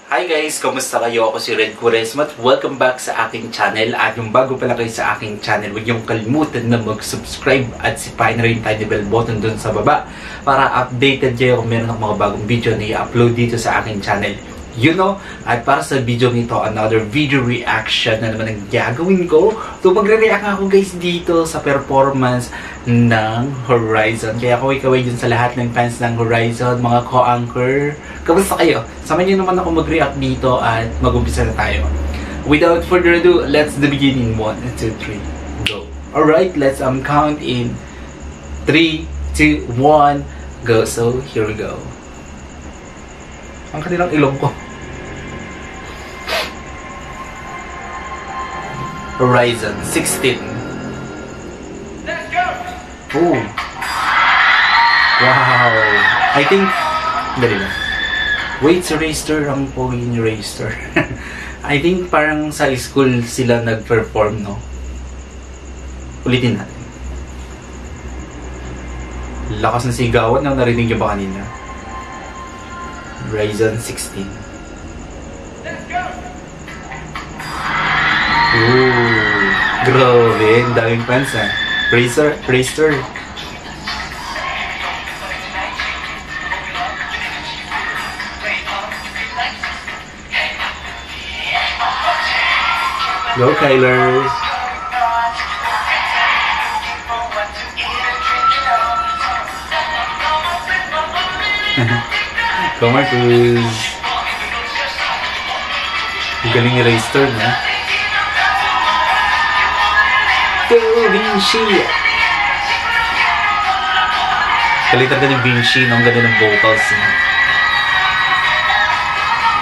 Hi guys! Kamusta kayo? Ako si Red Quaresma at welcome back sa aking channel. At yung bago pala kayo sa aking channel, huwag niyong kalimutan na mag-subscribe at sipain na rin tiny bell button dun sa baba para updated kayo kung meron akong mga bagong video na i-upload dito sa aking channel. You know, at para sa video nito, another video reaction na naman ang gagawin ko. So magre-react ako guys dito sa performance ng Horizon. Kaya kaway-kaway dun sa lahat ng fans ng Horizon, mga co-anchor. Kamusta kayo? Samahan niyo naman ako mag-react dito at mag-umpisa na tayo. Without further ado, let's the beginning. 1, 2, 3, go. Alright, let's count in 3, 2, 1, go. So, here we go. Ang kanilang ilong ko. Horizon 16. Let's go! Oh. Wow. I think dali lang. Weights Racer ang pogi ni Racer. I think parang sa school sila nag-perform, no? Ulitin natin. Lakas ng sigawan na narinig niyo ba kanina? Horizon 16. Let's go! Ooh, grabe, ang daming fans ha. Racer. Go Kyler. Go Marcus. Galing ni Racer na. Go Vinci! Kalitan ka ng Vinci, no? Ang ganda ng vocals niya.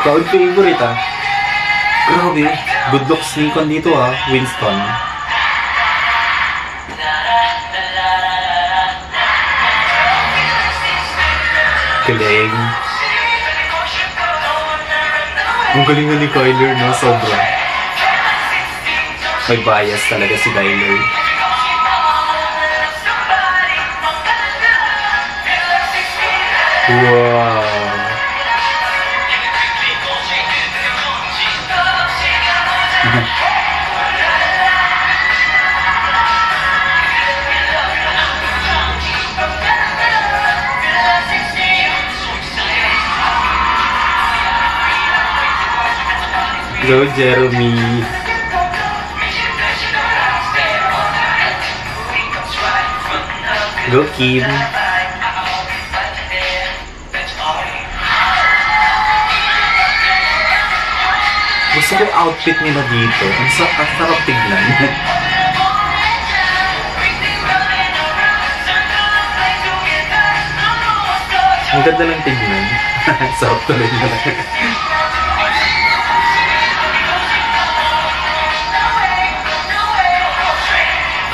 Crowd favorite, ha? Grabe. Good looks ni Con dito, ha? Winston. Galing. Ang galing na ni Kyler, no? Sobra. May bias talaga si Kyler. Wow! Go Jeremy! Go Kim! Gusto ko outfit nila dito. Ang sarap tignan. Ang ganda ng tignan. Sarap tuloy nila.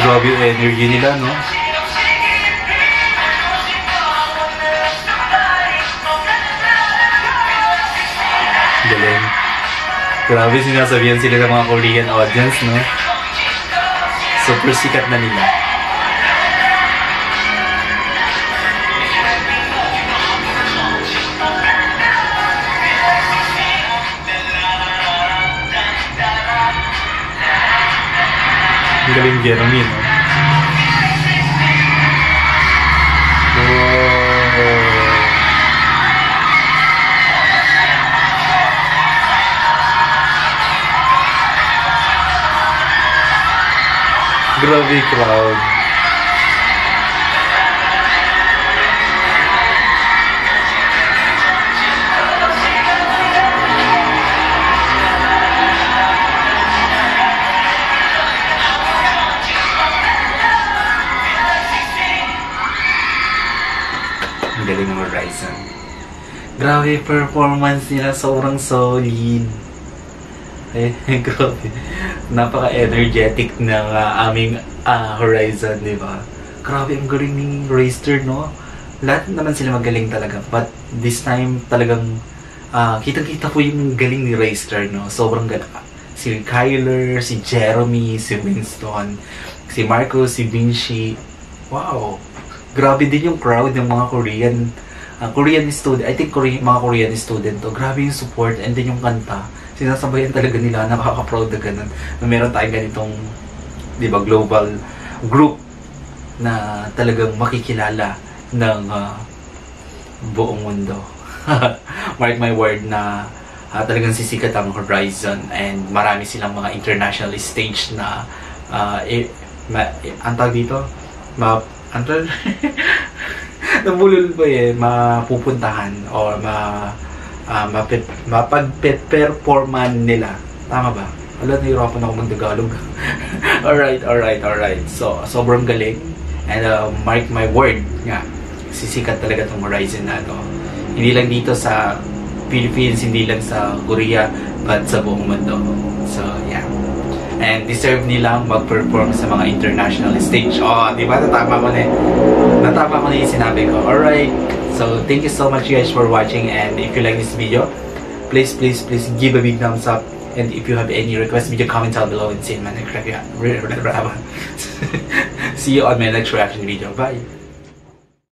Grabe yung energy nila, no? Galing. Grabe sinasabihan sila ng mga Korean audience, no? Super sikat na nila. Ang galing Jeremy, no? Grabe crowd. Ang galing ng Horizon. Grabe performance nila, sobrang solid. Eh, grabe. Napaka-energetic ng aming Horizon, di ba? Grabe, ang galing ni Racer, no? Lahat naman sila magaling talaga. But this time, talagang kitang-kita po yung galing ni Racer, no? Sobrang galing. Si Kyler, si Jeremy, si Winston, si Marcos, si Vinci. Wow! Grabe din yung crowd ng mga Korean Korean student, I think mga Korean student to. Grabe yung support and then yung kanta. Sinasabayan talaga nila, nakaka-proud na ganun. Na meron tayong ganitong, di ba, global group na talagang makikilala ng buong mundo. Mark my word na talagang sisikat ang Horizon and marami silang mga international stage na ang tawag dito, nabulol pa mapupuntahan or mapag-performan nila. Tama ba? Wala, nahirapan ako mag-Tagalog. Alright. So, sobrang galing. And mark my word nga, sisikat talaga itong Horizon na to. Hindi lang dito sa Philippines, hindi lang sa Korea, but sa buong mundo. So, yeah. And deserve nilang mag-perform sa mga international stage. Oh, di ba? Natama ko na yung sinabi ko. Alright. So, thank you so much guys for watching. And if you like this video, please give a big thumbs up. And if you have any requests, video comment down below and see you in my next reaction. See you on my next reaction video. Bye!